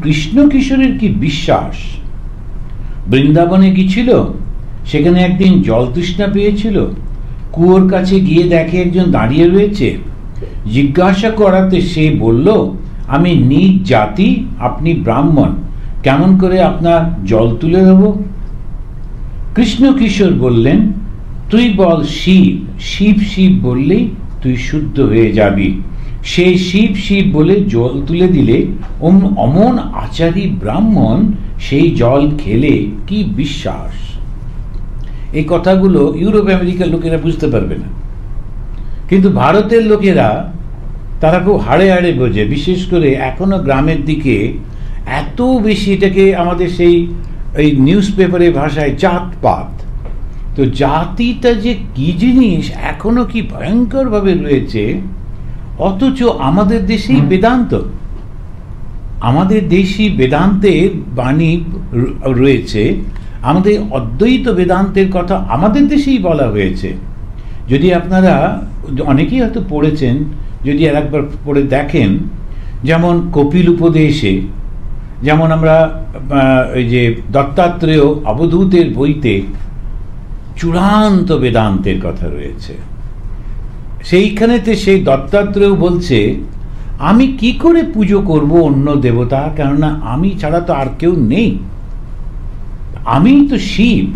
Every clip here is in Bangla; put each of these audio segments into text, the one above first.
কৃষ্ণ কিশোরের কি বিশ্বাস। বৃন্দাবনে গিয়েছিল, সেখানে একদিন জল তৃষ্ণা পেয়েছিল, কুয়োর কাছে গিয়ে দেখে একজন দাঁড়িয়ে রয়েছে। জিজ্ঞাসা করাতে সে বলল, আমি নিজ জাতি, আপনি ব্রাহ্মণ, কেমন করে আপনার জল তুলে দেব? কৃষ্ণ কিশোর বললেন, তুই বল শিব, শিব শিব বললেই তুই শুদ্ধ হয়ে যাবি। সে শিব শিব বলে জল তুলে দিলে অমন আচারী ব্রাহ্মণ সেই জল খেলে কি বিশ্বাস। এই কথাগুলো ইউরোপ আমেরিকার লোকেরা বুঝতে পারবে না, কিন্তু ভারতের লোকেরা তারা খুব হাড়ে হাড়ে বোঝে। বিশেষ করে এখনো গ্রামের দিকে এত বেশি এটাকে আমাদের সেই এই নিউজ পেপারের ভাষায় জাতপাত। তো জাতিটা যে কি জিনিস এখনো কি ভয়ঙ্করভাবে রয়েছে, অথচ আমাদের দেশেই বেদান্ত, আমাদের দেশি বেদান্তের বাণী রয়েছে, আমাদের অদ্বৈত বেদান্তের কথা আমাদের দেশেই বলা হয়েছে। যদি আপনারা অনেকেই হয়তো পড়েছেন, যদি আর একবার পড়ে দেখেন, যেমন কপিল উপদেশে, যেমন আমরা ওই যে দত্তাত্রেয় অবধূতের বইতে চূড়ান্ত বেদান্তের কথা রয়েছে। সেইখানেতে সেই দত্তাত্রেয় বলছে, আমি কি করে পুজো করব অন্য দেবতা, কেননা আমি ছাড়া তো আর কেউ নেই, আমি তো শিব,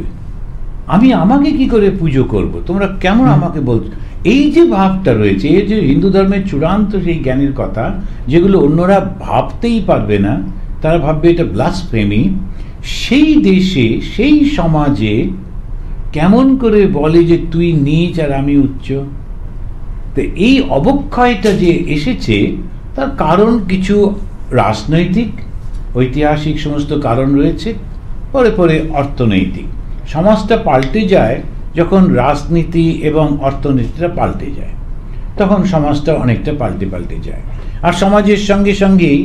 আমি আমাকে কি করে পুজো করব, তোমরা কেমন আমাকে বলছো। এই যে ভাবটা রয়েছে, এই যে হিন্দু ধর্মের চূড়ান্ত সেই জ্ঞানের কথা, যেগুলো অন্যরা ভাবতেই পারবে না, তারা ভাববে এটা ব্লাসফেমি। সেই দেশে সেই সমাজে কেমন করে বলে যে তুই নীচ আর আমি উচ্চ। তো এই অবক্ষয়টা যে এসেছে, তার কারণ কিছু রাজনৈতিক ঐতিহাসিক সমস্ত কারণ রয়েছে, পরে পরে অর্থনৈতিক। সমাজটা পাল্টে যায় যখন রাজনীতি এবং অর্থনীতিটা পাল্টে যায়, তখন সমাজটা অনেকটা পাল্টে যায়। আর সমাজের সঙ্গে সঙ্গেই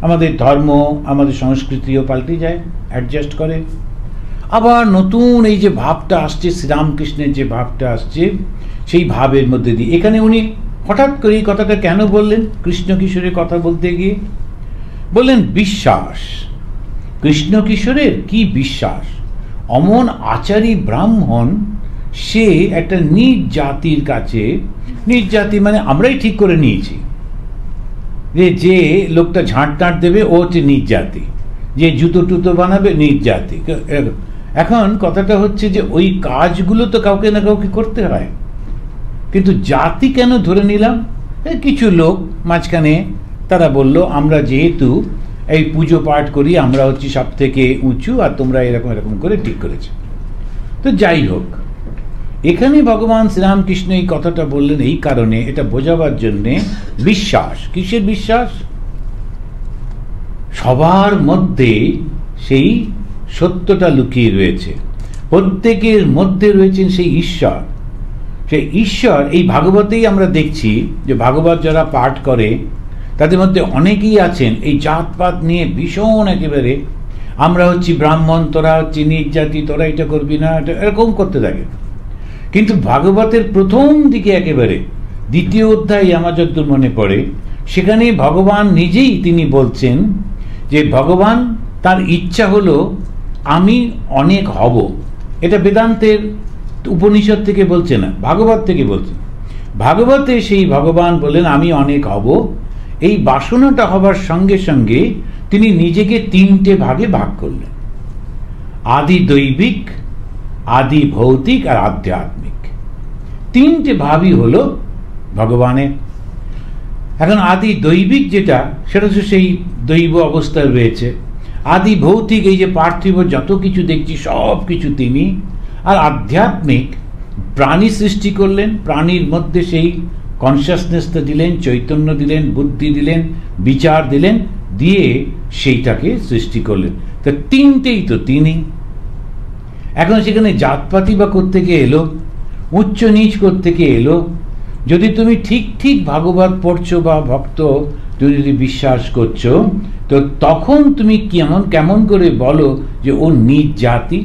আমাদের ধর্ম, আমাদের সংস্কৃতিও পাল্টে যায়, অ্যাডজাস্ট করে। আবার নতুন এই যে ভাবটা আসছে, শ্রীরামকৃষ্ণের যে ভাবটা আসছে, সেই ভাবের মধ্যে দিয়ে এখানে উনি হঠাৎ করে এই কথাটা কেন বললেন, কৃষ্ণ কিশোরের কথা বলতে গিয়ে বললেন বিশ্বাস। কৃষ্ণ কিশোরের কি বিশ্বাস। অমন আচারী ব্রাহ্মণ, সে একটা নিজ জাতির কাছে, নিজ জাতি মানে আমরাই ঠিক করে নিয়েছি যে লোকটা ঝাঁট দেবে ও হচ্ছে নিজ জাতি, যে জুতো টুতো বানাবে নিজ জাতি। এখন কথাটা হচ্ছে যে ওই কাজগুলো তো কাউকে না কাউকে করতে হয়, কিন্তু জাতি কেন ধরে নিলাম? কিছু লোক মাঝখানে তারা বলল, আমরা যেহেতু এই পুজো পাঠ করি, আমরা হচ্ছি সব থেকে উঁচু, আর তোমরা এরকম এরকম করে ঠিক করেছে। তো যাই হোক, এখানে ভগবান শ্রীরামকৃষ্ণ এই কথাটা বললেন এই কারণে, এটা বোঝাবার জন্যে। বিশ্বাস, কিসের বিশ্বাস? সবার মধ্যে সেই সত্যটা লুকিয়ে রয়েছে, প্রত্যেকের মধ্যে রয়েছেন সেই ঈশ্বর। সেই ঈশ্বর এই ভাগবতেই আমরা দেখছি যে ভাগবত যারা পাঠ করে তাদের মধ্যে অনেকেই আছেন এই জাতপাত নিয়ে ভীষণ একেবারে, আমরা হচ্ছি ব্রাহ্মণ, তোরা হচ্ছি নিজ জাতি, তোরা এটা করবি না, এটা এরকম করতে থাকে। কিন্তু ভাগবতের প্রথম দিকে একেবারে দ্বিতীয় অধ্যায় আমার যতদূর মনে পড়ে, সেখানে ভগবান নিজেই তিনি বলছেন যে ভগবান তার ইচ্ছা হলো আমি অনেক হব। এটা বেদান্তের উপনিষদ থেকে বলছে না, ভাগবত থেকে বলছে। ভাগবতে সেই ভগবান বলেন আমি অনেক হব। এই বাসনাটা হবার সঙ্গে সঙ্গে তিনি নিজেকে তিনটে ভাগে ভাগ করলেন, আদি দৈবিক, আদি ভৌতিক আর আধ্যাত্মিক। তিনটে ভাবই হলো ভগবানের। এখন আদি দৈবিক যেটা, সেটা তো সেই দৈব অবস্থায় রয়েছে। আদি ভৌতিক, এই যে পার্থিব যত কিছু দেখছি সব কিছু তিনি। আর আধ্যাত্মিক, প্রাণী সৃষ্টি করলেন, প্রাণীর মধ্যে সেই কনসিয়াসনেসটা দিলেন, চৈতন্য দিলেন, বুদ্ধি দিলেন, বিচার দিলেন, দিয়ে সেইটাকে সৃষ্টি করলেন। তো তিনটেই তো তিনি। এখন সেখানে জাতপাতি বা কোত্থেকে এলো, উচ্চ নিচ কোত্থেকে এলো? যদি তুমি ঠিক ঠিক ভাগবত পড়ছো বা ভক্ত তুমি যদি বিশ্বাস করছো, তো তখন তুমি কেমন করে বলো যে ও নিজ জাতি?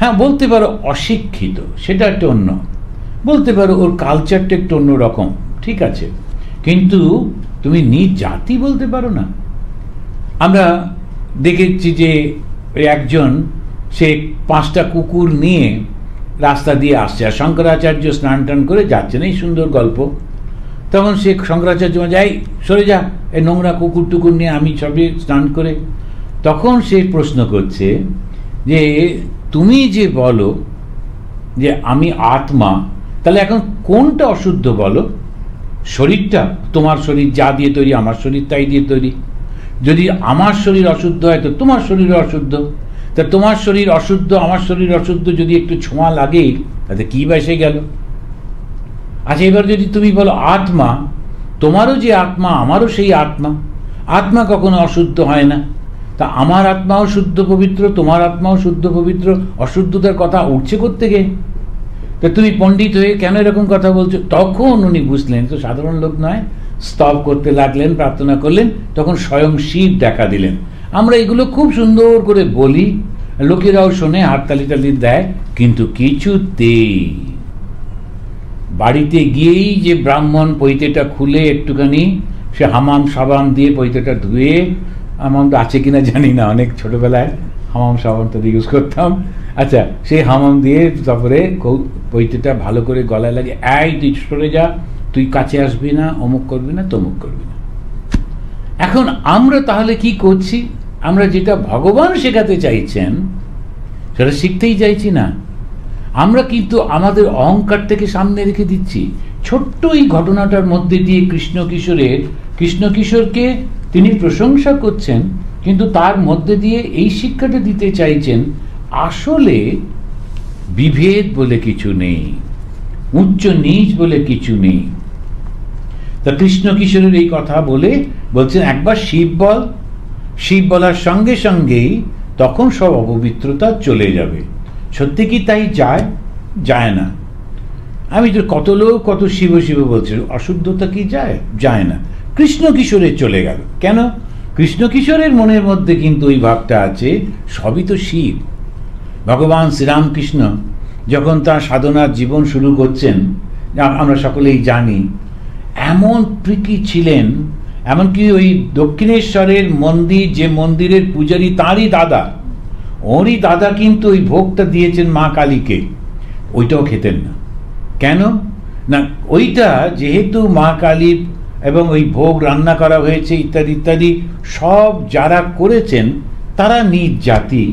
হ্যাঁ, বলতে পারো অশিক্ষিত, সেটা একটা অন্য, বলতে পারো ওর কালচারটা একটু অন্যরকম, ঠিক আছে, কিন্তু তুমি নিজ জাতি বলতে পারো না। আমরা দেখেছি যে একজন সে 5টা কুকুর নিয়ে রাস্তা দিয়ে আসছে, আর শঙ্করাচার্য স্নান টান করে যাচ্ছেন, এই সুন্দর গল্প। তখন সে শঙ্করাচার্য যাই সরে যা, এই নোংরা কুকুর টুকুর নিয়ে আমি সবই স্নান করে। তখন সে প্রশ্ন করছে যে তুমি যে বলো যে আমি আত্মা, তাহলে এখন কোনটা অশুদ্ধ বলো? শরীরটা? তোমার শরীর যা দিয়ে তৈরি, আমার শরীর তাই দিয়ে তৈরি। যদি আমার শরীর অশুদ্ধ হয় তো তোমার শরীর অশুদ্ধ, তা তোমার শরীর অশুদ্ধ আমার শরীর অশুদ্ধ যদি একটু ছোঁয়া লাগে তাতে কি বেসে গেল? আচ্ছা, এবার যদি তুমি বলো আত্মা, তোমারও যে আত্মা আমারও সেই আত্মা, আত্মা কখনো অশুদ্ধ হয় না, তা আমার আত্মাও শুদ্ধ পবিত্র, তোমার আত্মাও শুদ্ধ পবিত্র, অশুদ্ধতার কথা উঠছে কোত্থেকে? তা তুমি পণ্ডিত হয়ে কেন এরকম কথা বলছো? তখন উনি বুঝলেন, তো সাধারণ লোক নয়, স্তব করতে লাগলেন, প্রার্থনা করলেন, তখন স্বয়ং শিব দেখা দিলেন। আমরা এগুলো খুব সুন্দর করে বলি, লোকেরাও শোনে, হাততালি টালি দেয়, কিন্তু কিছুতেই বাড়িতে গিয়েই যে ব্রাহ্মণ পৈতেটা খুলে একটুখানি সে হামাম সাবান দিয়ে পৈতেটা ধুয়ে, হামাম তো আছে কিনা জানি না, অনেক ছোটবেলায় হামাম সাবান তো ইউজ করতাম, আচ্ছা সেই হামাম দিয়ে তারপরে পৈতেটা ভালো করে গলায় লাগে, এই তুই সরে যা, তুই কাছে আসবি না, অমুক করবি না, তমুক করবি না। এখন আমরা তাহলে কি করছি? আমরা যেটা ভগবান শেখাতে চাইছেন সেটা শিখতেই চাইছি না। আমরা কিন্তু আমাদের অহংকারটাকে সামনে রেখে দিচ্ছি। ছোট্ট এই ঘটনাটার মধ্যে দিয়ে কৃষ্ণ কিশোরকে তিনি প্রশংসা করছেন, কিন্তু তার মধ্যে দিয়ে এই শিক্ষাটা দিতে চাইছেন, আসলে বিভেদ বলে কিছু নেই, উচ্চ নীচ বলে কিছু নেই। তা কৃষ্ণ কিশোরের এই কথা বলে বলছেন একবার শিব বল, শিব বলার সঙ্গে সঙ্গেই তখন সব অপবিত্রতা চলে যাবে। সত্যি কি তাই যায় না? আমি তো কত লোক কত শিব শিব বলছে, অশুদ্ধতা কি যায় না। কৃষ্ণ কিশোরের চলে গেল কেন? কৃষ্ণ কিশোরের মনের মধ্যে কিন্তু ওই ভাবটা আছে, সবই তো শিব। ভগবান শ্রীরামকৃষ্ণ যখন তার সাধনার জীবন শুরু করছেন, আমরা সকলেই জানি, এমন প্রীতি ছিলেন, এমনকি ওই দক্ষিণেশ্বরের মন্দির, যে মন্দিরের পূজারী তাঁরই দাদা, ওরই দাদা কিন্তু ওই ভোগটা দিয়েছেন মা কালীকে, ওইটাও খেতেন না। কেন না? ওইটা যেহেতু মা কালী এবং ওই ভোগ রান্না করা হয়েছে ইত্যাদি ইত্যাদি, সব যারা করেছেন তারা নিজ জাতি,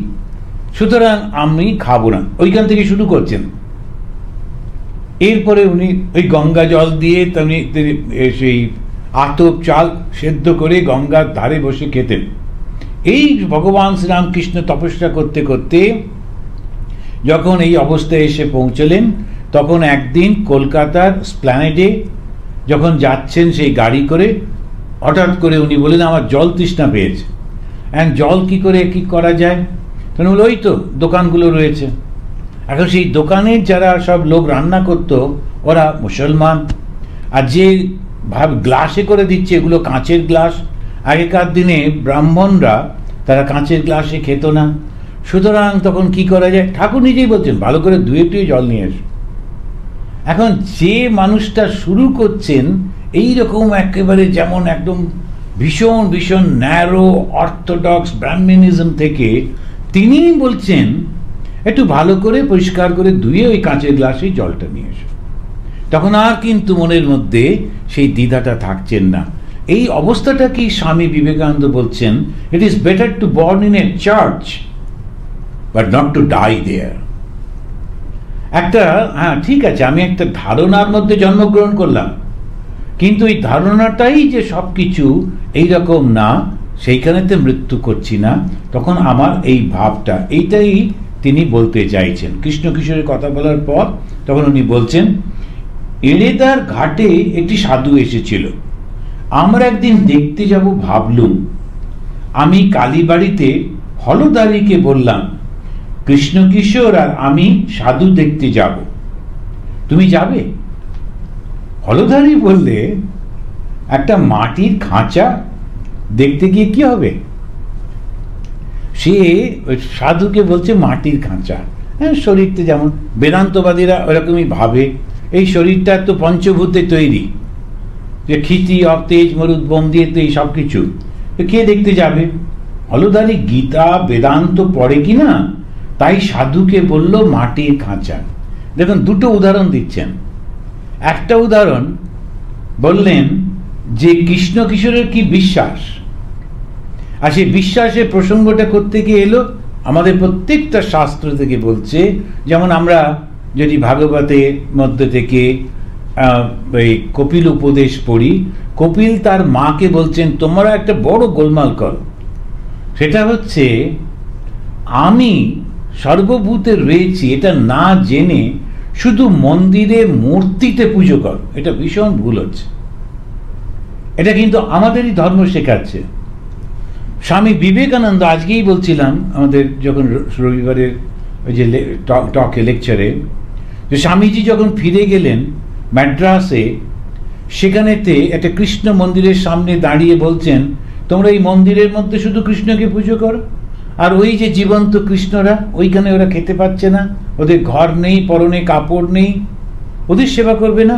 সুতরাং আমি খাবো না, ওইখান থেকে শুরু করছেন। এরপরে উনি ওই গঙ্গা জল দিয়ে সেই আতপ চাল সেদ্ধ করে গঙ্গার ধারে বসে খেতেন। এই ভগবান শ্রীরামকৃষ্ণ তপস্যা করতে করতে যখন এই অবস্থায় এসে পৌঁছলেন, তখন একদিন কলকাতার স্প্ল্যানেডে যখন যাচ্ছেন সেই গাড়ি করে, হঠাৎ করে উনি বললেন আমার জল তৃষ্ণা পেয়েছে। জল কি করে কি করা যায়? তখন ওই তো দোকানগুলো রয়েছে। এখন সেই দোকানের যারা সব লোক রান্না করত ওরা মুসলমান, আর যে গ্লাসে করে দিচ্ছে এগুলো কাঁচের গ্লাস। আগেকার দিনে ব্রাহ্মণরা তারা কাঁচের গ্লাসে খেত না, সুতরাং তখন কি করা যায়? ঠাকুর নিজেই বলছেন ভালো করে ধুয়ে জল নিয়ে এসো। এখন যে মানুষটা শুরু করছেন এই রকম একেবারে যেমন একদম ভীষণ ভীষণ ন্যারো অর্থোডক্স ব্রাহ্মণিজম থেকে, তিনি বলছেন একটু ভালো করে পরিষ্কার করে ধুয়ে ওই কাঁচের গ্লাসে জলটা নিয়ে এসো। তখন আর কিন্তু মনের মধ্যে সেই দ্বিধাটা থাকছেন না। এই অবস্থাটা কি স্বামী বিবেকানন্দ বলছেন, it is better to born in a church but not to die there. একটা ঠিক আছে, আমি একটা ধারণার মধ্যে জন্মগ্রহণ করলাম, কিন্তু এই ধারণাটাই যে সব কিছু এইরকম না, সেইখানেতে মৃত্যু করছি না। তখন আমার এই ভাবটা, এইটাই তিনি বলতে চাইছেন। কৃষ্ণ কিশোরের কথা বলার পর তখন উনি বলছেন, এড়েদার ঘাটে একটি সাধু এসেছিল, আমরা একদিন দেখতে যাব ভাবলুম। আমি কালীবাড়িতে হলদারিকে বললাম, কৃষ্ণ কিশোর আর আমি সাধু দেখতে যাব, তুমি যাবে? হলদারি বললে, একটা মাটির খাঁচা দেখতে গিয়ে কি হবে? সে সাধুকে বলছে মাটির খাঁচা। হ্যাঁ, শরীরটা যেমন বেদান্তবাদীরা ওরকমই ভাবে, এই শরীরটা তো পঞ্চভূতে তৈরি, যে ক্ষিতি অব তেজ মরুদ বোম দিয়ে তো এই সব কিছু, কে দেখতে যাবে? হলধারী গীতা বেদান্ত পড়ে কিনা, তাই সাধুকে বলল মাটির খাঁচা। দেখুন, দুটো উদাহরণ দিচ্ছেন। একটা উদাহরণ বললেন যে কৃষ্ণ কিশোরের কি বিশ্বাস, আর সেই বিশ্বাসের প্রসঙ্গটা করতে গিয়ে এলো আমাদের প্রত্যেকটা শাস্ত্র থেকে বলছে, যেমন আমরা যদি ভাগবতের মধ্যে থেকে এই কপিল উপদেশ পড়ি, কপিল তার মাকে বলছেন তোমরা একটা বড় গোলমাল করো, সেটা হচ্ছে আমি সর্বভূতে রয়েছি এটা না জেনে শুধু মন্দিরে মূর্তিতে পুজো করো, এটা ভীষণ ভুল হচ্ছে। এটা কিন্তু আমাদেরই ধর্ম শেখাচ্ছে। স্বামী বিবেকানন্দ, আজকেই বলছিলাম আমাদের যখন রবিবারের ওই যে টকে লেকচারে, যে স্বামীজি যখন ফিরে গেলেন ম্যাড্রাসে, সেখানেতে একটা কৃষ্ণ মন্দিরের সামনে দাঁড়িয়ে বলছেন তোমরা এই মন্দিরের মধ্যে শুধু কৃষ্ণকে পুজো করো, আর ওই যে জীবন্ত কৃষ্ণরা ওইখানে ওরা খেতে পাচ্ছে না, ওদের ঘর নেই, পরনে কাপড় নেই, ওদের সেবা করবে না।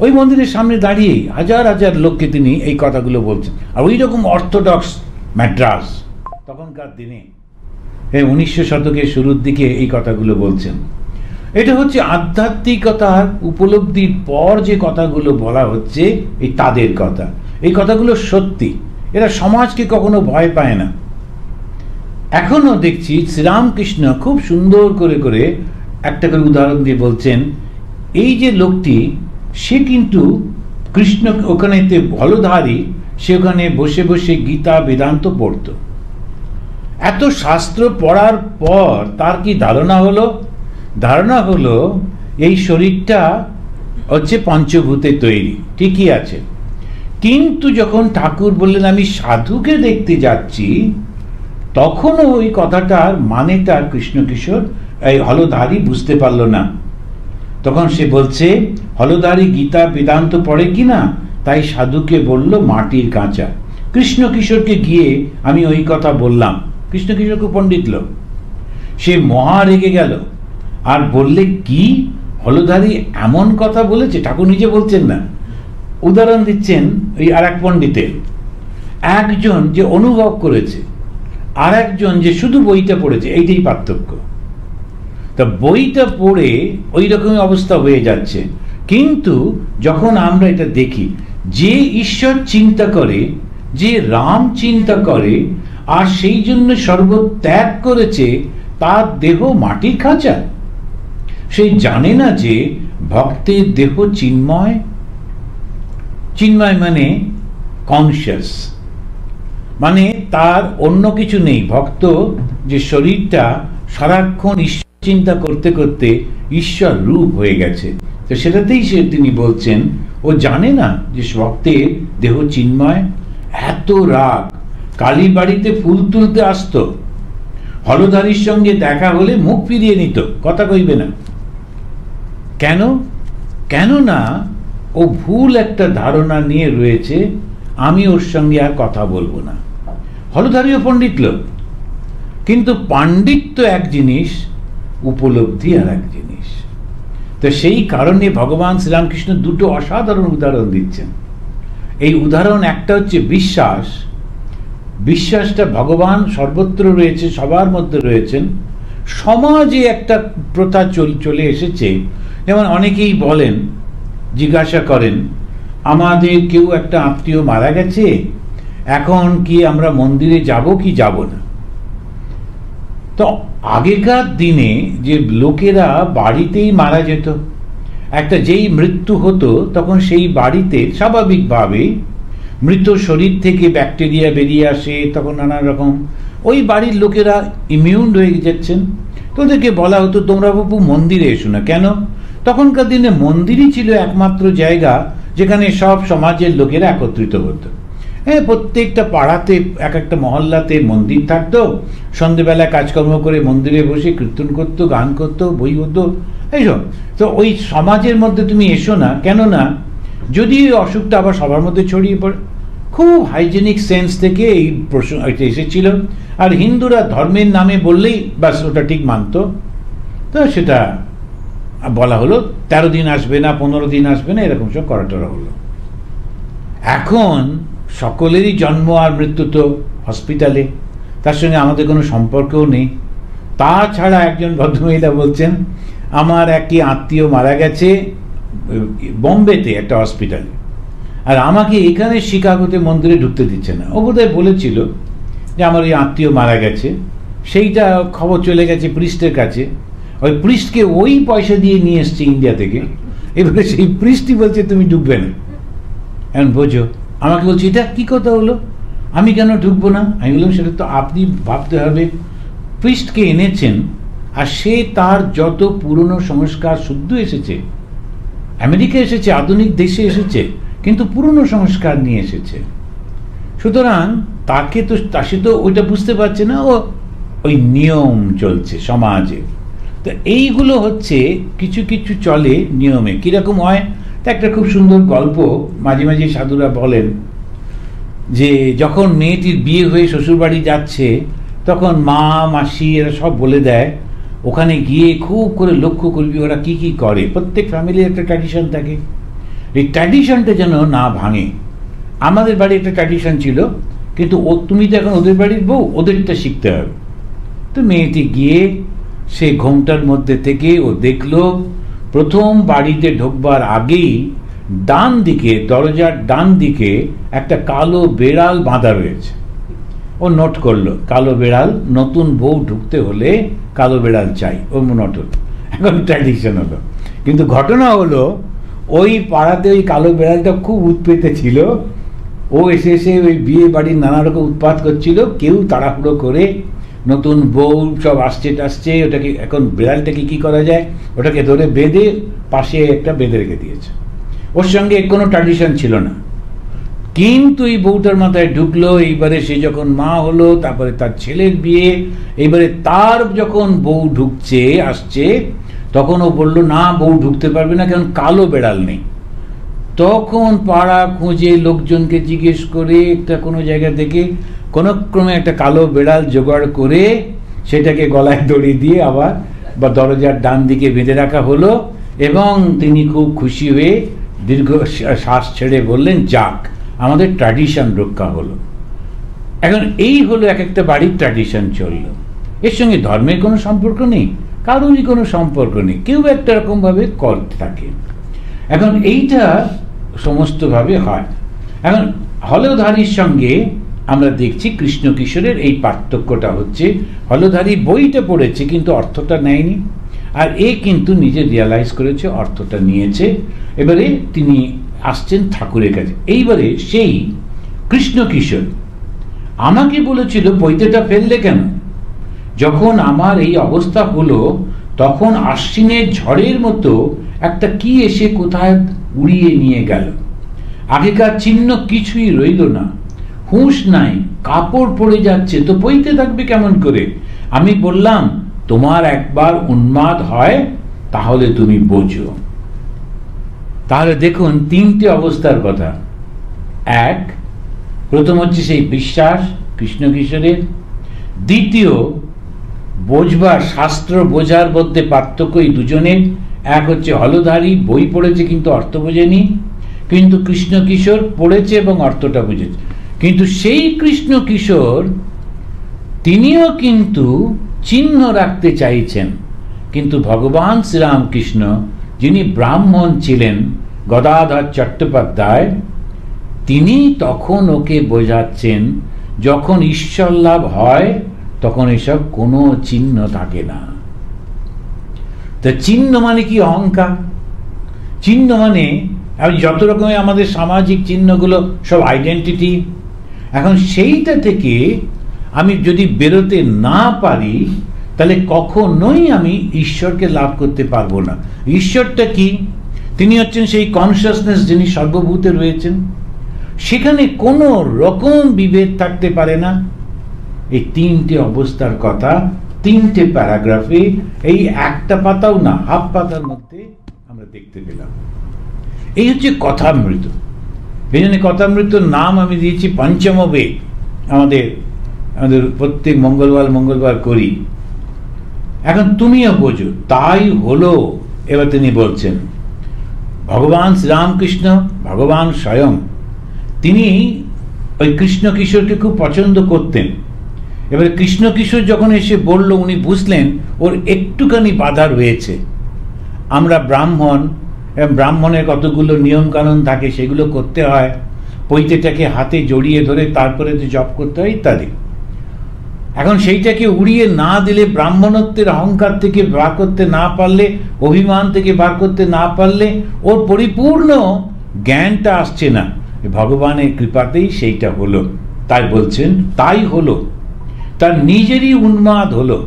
ওই মন্দিরের সামনে দাঁড়িয়ে হাজার হাজার লোককে তিনি এই কথাগুলো বলছেন। আর ওই রকম অর্থোডক্স ম্যাড্রাস তখনকার দিনে 1900 শতকের শুরুর দিকে এই কথাগুলো বলছেন। এটা হচ্ছে আধ্যাত্মিকতার উপলব্ধির পর যে কথাগুলো বলা হচ্ছে, এই তাদের কথা, এই কথাগুলো সত্যি। এরা সমাজকে কখনো ভয় পায় না। এখনো দেখছি শ্রীরামকৃষ্ণ খুব সুন্দর করে করে একটা করে উদাহরণ দিয়ে বলছেন, এই যে লোকটি সে কিন্তু কৃষ্ণ ওখানেতে হলধারী, সে ওখানে বসে বসে গীতা বেদান্ত পড়ত। এত শাস্ত্র পড়ার পর তার কি ধারণা হলো? ধারণা হলো এই শরীরটা হচ্ছে পঞ্চভূতে তৈরি, ঠিকই আছে। কিন্তু যখন ঠাকুর বললেন আমি সাধুকে দেখতে যাচ্ছি, তখনও ওই কথাটার মানেটা কৃষ্ণ কিশোর এই হলধারী বুঝতে পারল না। তখন সে বলছে হলধারী গীতা বেদান্ত পড়ে কিনা, তাই সাধুকে বলল মাটির কাঁচা। কৃষ্ণ কিশোরকে গিয়ে আমি ওই কথা বললাম। কৃষ্ণ কিশোর খুব পণ্ডিত লোক, সে মহা রেগে গেল আর বললে কি হলধারী এমন কথা বলেছে? ঠাকুর নিজে বলছেন না, উদাহরণ দিচ্ছেন ওই আর এক পণ্ডিতের। একজন যে অনুভব করেছে আর একজন যে শুধু বইটা পড়েছে, এইটাই পার্থক্য। তা বইটা পড়ে ওই রকমই অবস্থা হয়ে যাচ্ছে, কিন্তু যখন আমরা এটা দেখি যে ঈশ্বর চিন্তা করে, যে রাম চিন্তা করে আর সেই জন্য সর্বত্যাগ করেছে, তার দেহ মাটির খাঁচা। সে জানে না যে ভক্তের দেহ চিন্ময়। চিন্ময় মানে কনসিয়াস, মানে তার অন্য কিছু নেই। ভক্ত যে শরীরটা সারাক্ষণ ঈশ্বর চিন্তা করতে করতে ঈশ্বর রূপ হয়ে গেছে, তো সেটাতেই তিনি বলছেন ও জানে না যে ভক্তের দেহ চিন্ময়। এত রাগ, কালী বাড়িতে ফুল তুলতে আসতো, হলধারীর সঙ্গে দেখা হলে মুখ ফিরিয়ে নিত, কথা কইবে না। কেন? কেননা ও ভুল একটা ধারণা নিয়ে রয়েছে, আমি ওর সঙ্গে আর কথা বলবো না। হলধারীও পণ্ডিত লোক, কিন্তু পাণ্ডিত্য এক জিনিস, উপলব্ধি আর এক জিনিস। তো সেই কারণে ভগবান শ্রীরামকৃষ্ণ দুটো অসাধারণ উদাহরণ দিচ্ছেন। এই উদাহরণ একটা হচ্ছে বিশ্বাস। বিশ্বাসটা ভগবান সর্বত্র রয়েছে, সবার মধ্যে রয়েছেন। সমাজে একটা প্রথা চলে এসেছে, যেমন অনেকেই বলেন, জিজ্ঞাসা করেন আমাদের কেউ একটা আত্মীয় মারা গেছে, এখন কি আমরা মন্দিরে যাব কি যাব না? তো আগেকার দিনে যে লোকেরা বাড়িতেই মারা যেত, একটা যেই মৃত্যু হতো তখন সেই বাড়িতে স্বাভাবিকভাবে মৃত শরীর থেকে ব্যাকটেরিয়া বেরিয়ে আসে, তখন নানা রকম ওই বাড়ির লোকেরা ইমিউন হয়ে যাচ্ছেন। তো ওদেরকে বলা হতো তোমরা বাবু মন্দিরে এসো না। কেন? তখনকার দিনে মন্দিরই ছিল একমাত্র জায়গা যেখানে সব সমাজের লোকেরা একত্রিত হতো। হ্যাঁ, প্রত্যেকটা পাড়াতে এক একটা মহল্লাতে মন্দির থাকতো, সন্ধেবেলা কাজকর্ম করে মন্দিরে বসে কীর্তন করতো, গান করতো, বই হতো, এইসব। তো ওই সমাজের মধ্যে তুমি এসো না, কেননা যদি অসুখটা আবার সবার মধ্যে ছড়িয়ে পড়ে। খুব হাইজেনিক সেন্স থেকে এই প্রশ্ন এসেছিল। আর হিন্দুরা ধর্মের নামে বললেই ব্যাস ওটা ঠিক মানত। তো সেটা বলা হলো 13 দিন আসবে না, 15 দিন আসবে না, এরকম সব করাটা হলো। এখন সকলেরই জন্ম আর মৃত্যু তো হসপিটালে, তার সঙ্গে আমাদের কোনো সম্পর্কও নেই। তাছাড়া একজন ভদ্রমহিলা বলছেন, আমার একটি আত্মীয় মারা গেছে বম্বেতে একটা হসপিটালে, আর আমাকে এখানে শিকাগোতে মন্দিরে ঢুকতে দিচ্ছে না। ও বোধহয় বলেছিল যে আমার ওই আত্মীয় মারা গেছে, সেইটা খবর চলে গেছে প্রিস্টের কাছে, ওই প্রিস্টকে ওই পয়সা দিয়ে নিয়ে এসছে ইন্ডিয়া থেকে। এবারে সেই প্রিস্টই বলছে তুমি ঢুকবে না। এখন বোঝো, আমাকে বলছে এটা কী কথা হলো, আমি কেন ঢুকবো না? আমি বললাম সেটা তো আপনি ভাবতে হবে, প্রিস্টকে এনেছেন আর সে তার যত পুরনো সংস্কার শুদ্ধ এসেছে, আমেরিকা এসেছে, আধুনিক দেশে এসেছে, কিন্তু পুরনো সংস্কার নিয়ে এসেছে। সুতরাং তাকে তো সে তো ওইটা বুঝতে পারছে না, ও ওই নিয়ম চলছে সমাজে। তো এইগুলো হচ্ছে কিছু কিছু চলে নিয়মে। কীরকম হয়, তা একটা খুব সুন্দর গল্প মাঝে মাঝে সাধুরা বলেন যে যখন মেয়েটির বিয়ে হয়ে শ্বশুরবাড়ি যাচ্ছে, তখন মা মাসি এরা সব বলে দেয়, ওখানে গিয়ে খুব করে লক্ষ্য করবি ওরা কি কি করে। প্রত্যেক ফ্যামিলির একটা ট্র্যাডিশন থাকে, এই ট্র্যাডিশনটা যেন না ভাঙে। আমাদের বাড়ি একটা ট্র্যাডিশন ছিল, কিন্তু তুমি তো এখন ওদের বাড়ির বউ, ওদেরটা শিখতে হবে। তো মেয়েটি গিয়ে সে ঘোমটার মধ্যে থেকে ও দেখলো প্রথম বাড়িতে ঢোকবার আগেই ডান দিকে, দরজার ডান দিকে একটা কালো বেড়াল বাঁধা রয়েছে। ও নোট করলো কালো বেড়াল, নতুন বউ ঢুকতে হলে কালো বেড়াল চাই, ও নোট হলো। এখন ট্র্যাডিশন হলো, কিন্তু ঘটনা হলো ওই পাড়াতে ওই কালো বেড়ালটা খুব উৎপেতে ছিল। ও এসে এসে ওই বিয়ে বাড়ির নানা রকম উৎপাত করছিল। কেউ তাড়াহুড়ো করে, নতুন বউ সব আসছে টাসছে, ওটাকে এখন বিড়ালটাকে কি করা যায়, ওটাকে ধরে বেঁধে পাশে একটা বেঁধে রেখে দিয়েছে। ওর সঙ্গে কোনো ট্র্যাডিশন ছিল না, কিন্তু এই বউটার মাথায় ঢুকলো। এইবারে সে যখন মা হলো, তারপরে তার ছেলের বিয়ে, এইবারে তার যখন বউ ঢুকছে আসছে, তখন ও বললো না বউ ঢুকতে পারবে না, কারণ কালো বেড়াল নেই। তখন পাড়া খুঁজে লোকজনকে জিজ্ঞেস করে একটা কোনো জায়গা থেকে কোনো ক্রমে একটা কালো বেড়াল জোগাড় করে সেটাকে গলায় দড়ি দিয়ে আবার বা দরজার ডান দিকে বেঁধে রাখা হলো, এবং তিনি খুব খুশি হয়ে দীর্ঘ শ্বাস ছেড়ে বললেন, যাক আমাদের ট্র্যাডিশন রক্ষা হলো। এখন এই হলো এক একটা বাড়ির ট্র্যাডিশন চললো। এর সঙ্গে ধর্মের কোনো সম্পর্ক নেই, কারোরই কোনো সম্পর্ক নেই, কেউ একটা রকমভাবে করতে থাকে। এখন এইটা সমস্তভাবে হয়। এখন হলধারীর সঙ্গে আমরা দেখছি কৃষ্ণ কিশোরের এই পার্থক্যটা হচ্ছে, হলধারী বইটা পড়েছে কিন্তু অর্থটা নেয়নি, আর এ কিন্তু নিজে রিয়ালাইজ করেছে, অর্থটা নিয়েছে। এবারে তিনি আসছেন ঠাকুরের কাছে। এইবারে সেই কৃষ্ণ কিশোর আমাকে বলেছিল বইতেটা ফেললে কেন? যখন আমার এই অবস্থা হলো, তখন আশ্বিনের ঝড়ের মতো একটা কি এসে কোথায় উড়িয়ে নিয়ে গেল। আগেকার চিহ্ন কিছুই রইল না, হুঁশ নাই, কাপড় পড়ে যাচ্ছে, তো বইতে থাকবে কেমন করে? আমি বললাম, তোমার একবার উন্মাদ হয় তাহলে তুমি বোঝো। তাহলে দেখুন তিনটে অবস্থার কথা। এক, প্রথম হচ্ছে সেই বিশ্বাস কৃষ্ণ কিশোরের। দ্বিতীয়, বোঝবার, শাস্ত্র বোঝার মধ্যে পার্থক্য এই দুজনের। এক হচ্ছে হলধারী, বই পড়েছে কিন্তু অর্থ বোঝেনি, কিন্তু কৃষ্ণ কিশোর পড়েছে এবং অর্থটা বুঝেছে। কিন্তু সেই কৃষ্ণ কিশোর তিনিও কিন্তু চিহ্ন রাখতে চাইছেন, কিন্তু ভগবান শ্রীরামকৃষ্ণ যিনি ব্রাহ্মণ ছিলেন, গদাধর চট্টোপাধ্যায়, তিনি তখন ওকে বোঝাচ্ছেন যখন ঈশ্বর লাভ হয় তখন এসব কোনো চিহ্ন থাকে না। তা চিহ্ন মানে কি? অহংকার। চিহ্ন মানে যত রকমের আমাদের সামাজিক চিহ্নগুলো সব আইডেন্টিটি। এখন সেইটা থেকে আমি যদি বেরোতে না পারি, তাহলে কখনোই আমি ঈশ্বরকে লাভ করতে পারবো না। ঈশ্বরটা কি? তিনি হচ্ছেন সেই কনসিয়াসনেস যিনি সর্বভূতে রয়েছেন, সেখানে কোনো রকম বিভেদ থাকতে পারে না। এই তিনটে অবস্থার কথা তিনটে প্যারাগ্রাফে, এই একটা পাতাও না, হাফ পাতার মধ্যে আমরা দেখতে পেলাম। এই হচ্ছে কথামৃত। এই জন্য কথামৃতর নাম আমি দিয়েছি পঞ্চম বেদ। আমাদের প্রত্যেক মঙ্গলবার করি। এখন তুমিও বোঝো, তাই হলো। এবার তিনি বলছেন, ভগবান শ্রীরামকৃষ্ণ, ভগবান স্বয়ং, তিনি ওই কৃষ্ণ কিশোরকে খুব পছন্দ করতেন, এবারে কৃষ্ণ কিশোর যখন এসে বলল, উনি বুঝলেন ওর একটুখানি বাধা রয়েছে। আমরা ব্রাহ্মণ, ব্রাহ্মণের কতগুলো নিয়ম কানুন থাকে, সেগুলো করতে হয়, পৈতেটাকে হাতে জড়িয়ে ধরে তারপরে তো জপ করতে হয় ইত্যাদি। এখন সেইটাকে উড়িয়ে না দিলে, ব্রাহ্মণত্বের অহংকার থেকে বার করতে না পারলে, অভিমান থেকে বার করতে না পারলে ওর পরিপূর্ণ জ্ঞানটা আসছে না। ভগবানের কৃপাতেই সেইটা হলো। তাই বলছেন, তাই হলো, তার নিজেরই উন্মাদ হলো।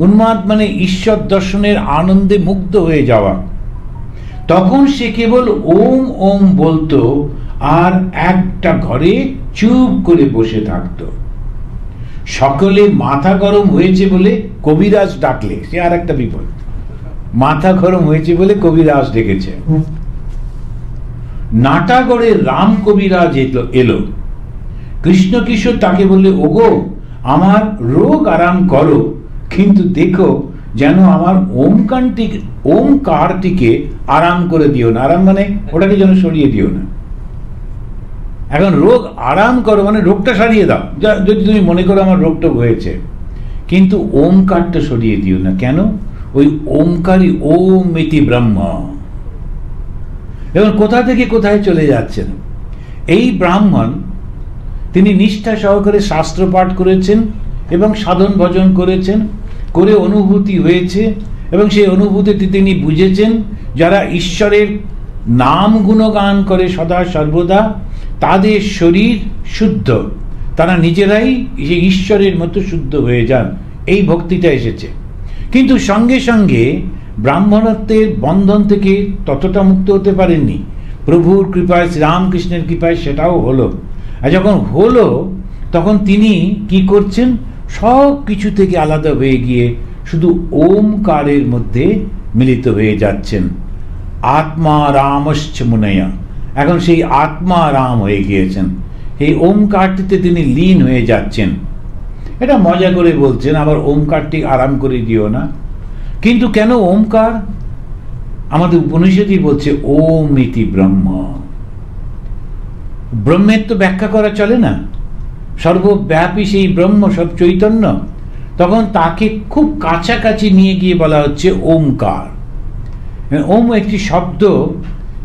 উন্মাদ মানে ঈশ্বর দর্শনের আনন্দে মুগ্ধ হয়ে যাওয়া। তখন সে কেবল ওম ওম বলতো আর একটা ঘরে চুপ করে বসে থাকতো। সকলে মাথা গরম হয়েছে বলে কবিরাজ ডাকলে সে আর একটা বিপদ। মাথা গরম হয়েছে বলে কবিরাজ ডেকেছে। নাটাগড়ে রাম কবিরাজ এলো। কৃষ্ণ কিশোর তাকে বললে, ওগো আমার রোগ আরাম করো, কিন্তু দেখো যেন আমার ওমকারটিকে আরাম করে দিও না। আরাম মানে ওটাকে যেন সরিয়ে দিও না। এখন রোগ আরাম করো মানে রোগটা সারিয়ে দাও, যদি তুমি মনে করো আমার রোগটা হয়েছে, কিন্তু ওমকারটা সরিয়ে দিও না। কেন? ওই ওমকারই ওম ইতি ব্রহ্ম। এবং কোথা থেকে কোথায় চলে যাচ্ছেন। এই ব্রাহ্মণ, তিনি নিষ্ঠা সহকারে শাস্ত্র পাঠ করেছেন এবং সাধন ভজন করেছেন, করে অনুভূতি হয়েছে, এবং সেই অনুভূতিতে তিনি বুঝেছেন যারা ঈশ্বরের নাম গুণগান করে সদা সর্বদা, তাদের শরীর শুদ্ধ, তারা নিজেরাই ঈশ্বরের মতো শুদ্ধ হয়ে যান। এই ভক্তিটা এসেছে। কিন্তু সঙ্গে সঙ্গে ব্রাহ্মণত্বের বন্ধন থেকে ততটা মুক্ত হতে পারেননি। প্রভুর কৃপায়, শ্রীরামকৃষ্ণের কৃপায় সেটাও হলো। আর যখন হলো, তখন তিনি কি করছেন? সব কিছু থেকে আলাদা হয়ে গিয়ে শুধু ওমকারের মধ্যে মিলিত হয়ে যাচ্ছেন। আত্মা রামশ্চ মুনয়া, এখন সেই আত্মা রাম হয়ে গিয়েছেন। এই ওমকারটিতে তিনি লীন হয়ে যাচ্ছেন। এটা মজা করে বলছেন, আবার ওমকারটি আরাম করে দিও না। কিন্তু কেন ওমকার? আমাদের উপনিষদই বলছে ওম ইতি ব্রহ্ম। ব্রহ্মের তো ব্যাখ্যা করা চলে না, সর্বব্যাপী সেই ব্রহ্ম, সব চৈতন্য। তখন তাকে খুব কাছাকাছি নিয়ে গিয়ে বলা হচ্ছে ওমকার। ওম একটি শব্দ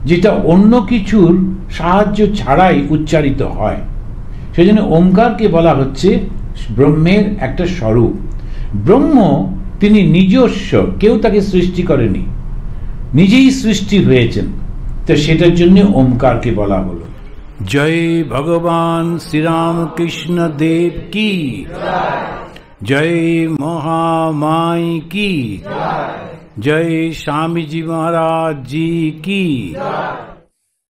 যেটা অন্য কিছুর সাহায্য ছাড়াই উচ্চারিত হয়, সেজন্য ওমকারকে বলা হচ্ছে ব্রহ্মের একটা স্বরূপ। ব্রহ্ম তিনি নিজস্ব, কেউ তাকে সৃষ্টি করেনি, নিজেই সৃষ্টি হয়েছেন। তো সেটার জন্য ওমকারকে বলা হলো। জয় ভগবান শ্রীরামকৃষ্ণ দেব কি, জয় মহামাই কি, জয় স্বামীজি মহারাজ জি কি।